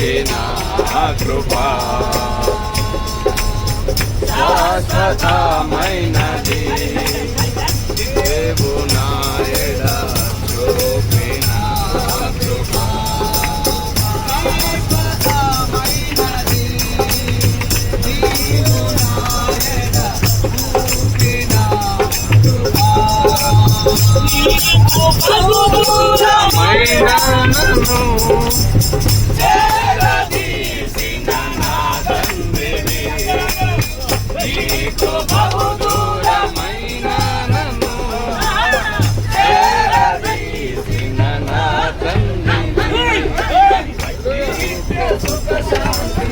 చూపిన కృపా శాశ్వతమైనది దేవునా ఎడ చూపిన కృపా శాశ్వతమైనది దేవునా ఎడ చూపిన కృపా మైనను చేరదీసిన నా తండ్రివి నీకు బహుదూరమైన నన్ను చేరదీసిన నా తండ్రివి సుఖ శాంతి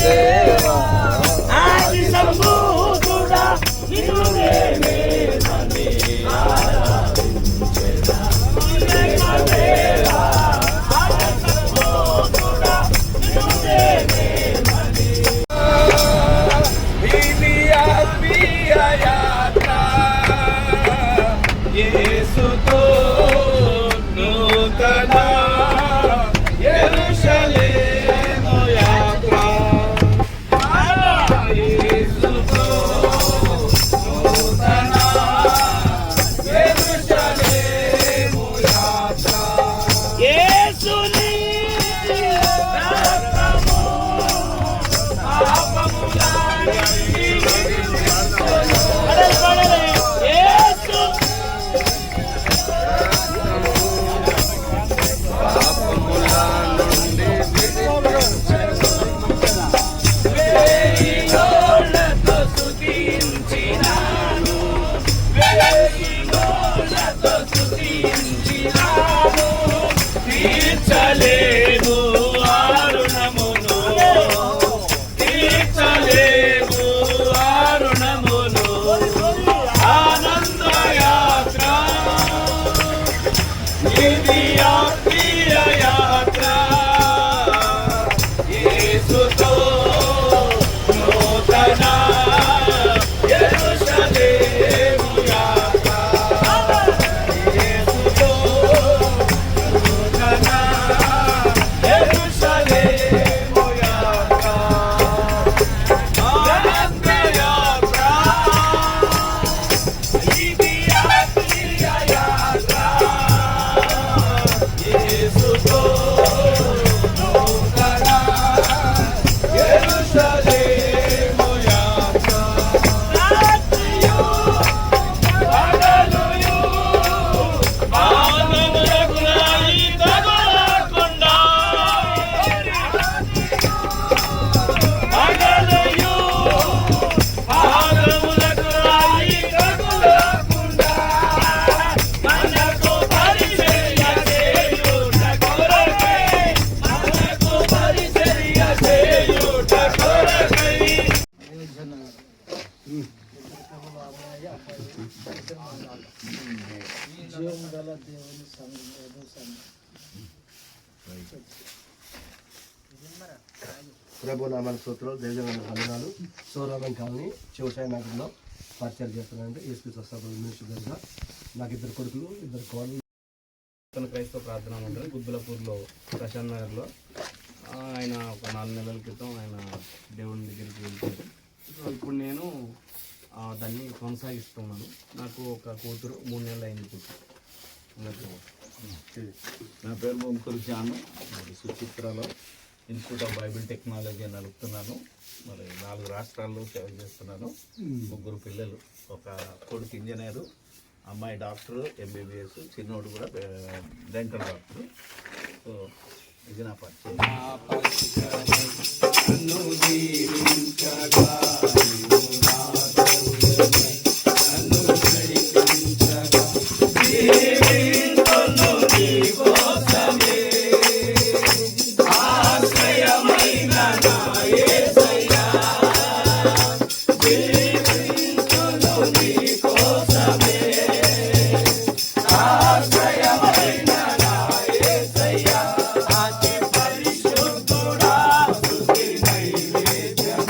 దేవా ఆది సంభూతుడా నిన్ను నేనే నని ఆరాధించెదా దేవా ఆది సంభూతుడా నిన్ను నేనే నని ఇది ఆత్మీయ యాత్ర యేసుతో నూతన యెరూషలేము యాత్ర యేసుతో నూతన యెరూషలేము యాత్ర యేసుని రక్తము పాపములన్నీ పడలే యేసు పాపముల నుండి వేయిగోళ్ళతో స్తుతించినాను వేయిగోళ్ళతో స్తుతించినాను తీర్చలేను అరుణమును తీర్చలేను అరుణమును ఆనందయాత్ర ఇది ఆత్మీయ యాత్ర యేసుతో నూతన యెరూషలేము యాత్ర యేసుతో నూతన యెరూషలేము యాత్ర ఆనందయాత్ర ఇది ఆత్మీయ యాత్ర యేసుతో నూతన యెరూషలేము యాత్ర రాత్రియు పగలుయు పాదములకు రాయి తగలకుండా పగలుయు పాదములకు రాయి తగలకుండా మనకు పరిచర్య చేయుట కొరకై మనకు పరిచర్య చేయుట కొరకై ప్రభు నామాల స్తోత్రాలు దేవజన వందనాలు సౌరామం కాలనీ శివసాయి నగర్లో పరిచయం చేస్తున్నానండి ఏసీ స్వస్థాపన మినిస్టర్ గారుగా నాకు ఇద్దరు కొడుకులు ఇద్దరు కోడలు క్రైస్తవ ప్రార్థన మందిరం గుద్దులపూర్లో ప్రశాంత్ నగర్లో ఆయన ఒక 4 నెలల క్రితం ఆయన దేవుని దగ్గరికి వెళ్ళిపోయారు. సో ఇప్పుడు నేను దాన్ని కొనసాగిస్తున్నాను. నాకు ఒక కూతురు 3 నెలలు అయింది కూతురు. నా పేరు ముంకురు జాను, మరి సుచిత్రలో ఇన్స్టిట్యూట్ ఆఫ్ బైబిల్ టెక్నాలజీ నడుపుతున్నాను. మరి 4 రాష్ట్రాల్లో సేవ చేస్తున్నాను. 3 పిల్లలు, ఒక కొడుకు ఇంజనీరు, అమ్మాయి డాక్టరు ఎంబీబీఎస్, చిన్నోడు కూడా డెంటల్ డాక్టరు. సో ఇది నా పరిచయం. పరిశుద్ధుడా స్తుతి నైవేద్యం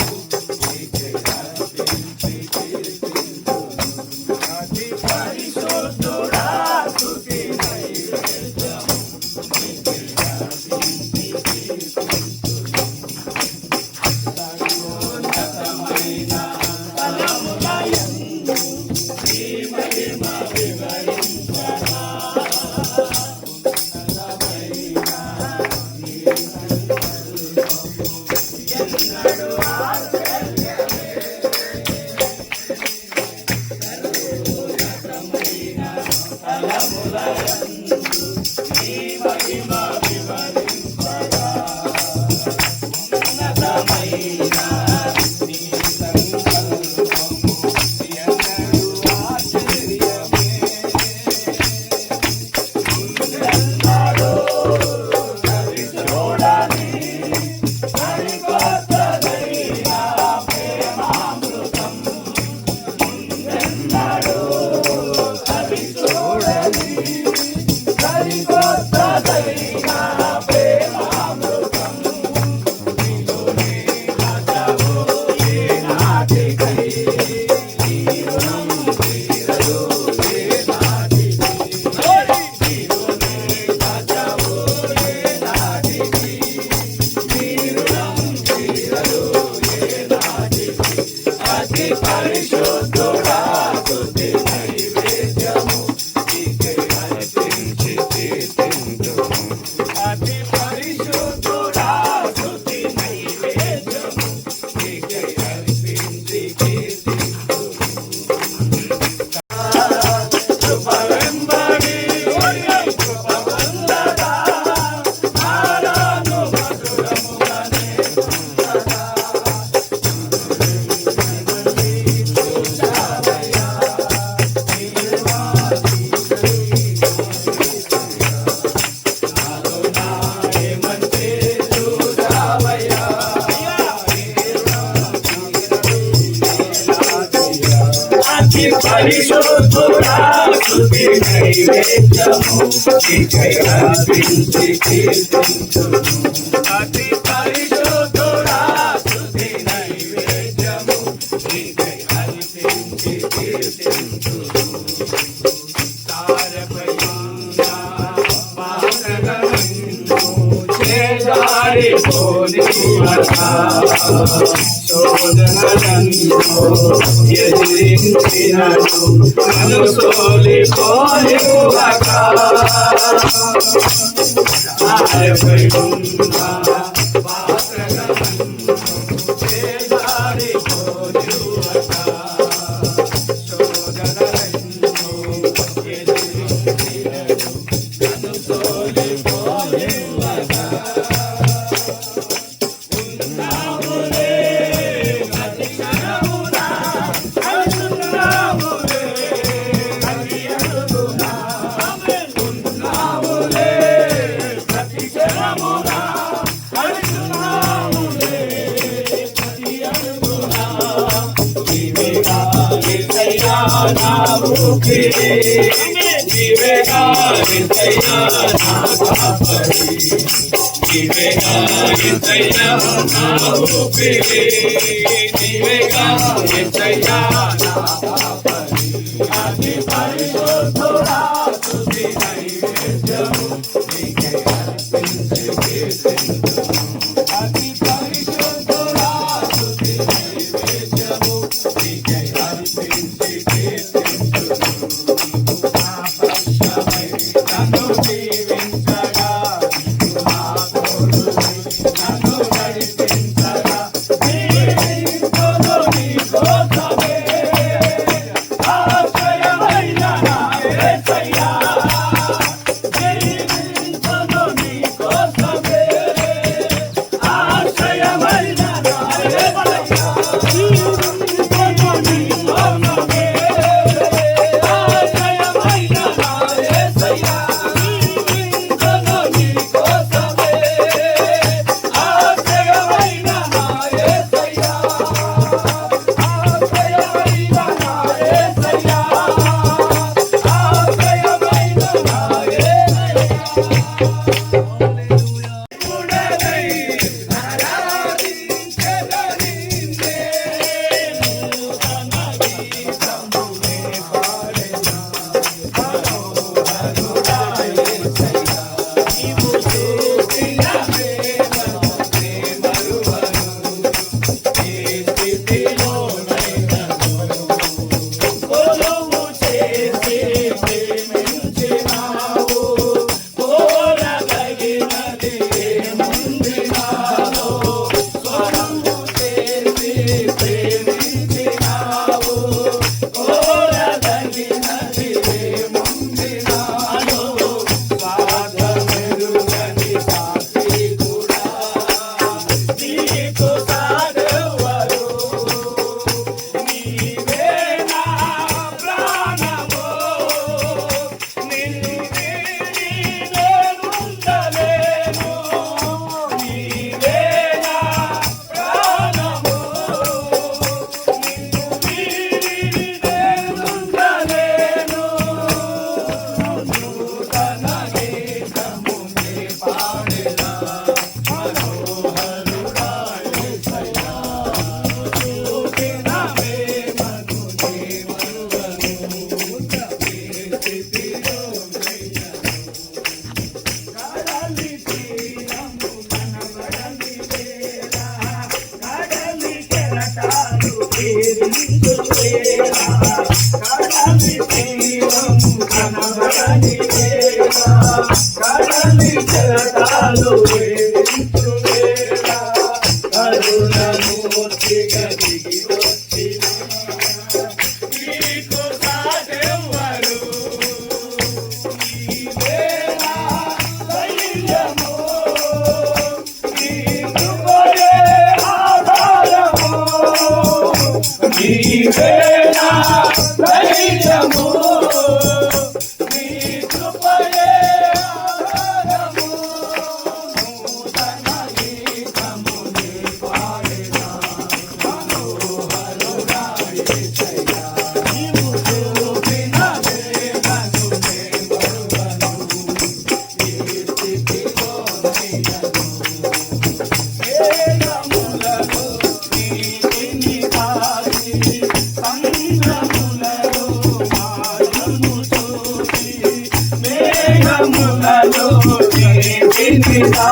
పరిశుద్ధుడా స్తుతి నైవేద్యము నీకై అర్పించి కీర్తింతును. అతి పరిశుద్ధుడా స్తుతి నైవేద్యము నీకై అర్పించి కీర్తింతును. తారపయున్న పాత్రగమన్ను చేజారిపోని శోధనలను ఎదిరించినను నన్ను సోలిపోని తారపయున్న పాత్రగమన్ను చేజారిపోని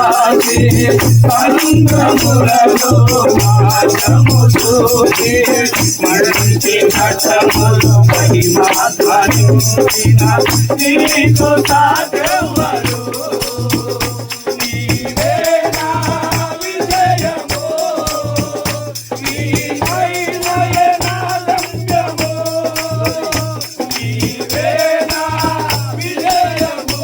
కాసి సంద్రములలో మార్గము చూసి మరణి ఘటములు మహిమాధ్వనించిన నీకు సాగవరు నీవే నా విజయము నీ మహిమయే నా గమ్యము నీవే నా విజయము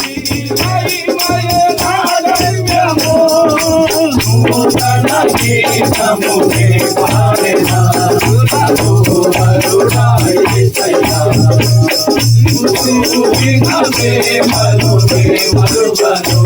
నీ మహిమయే నా గమ్యము నూతన గీతమునే పాడెదా మరుగను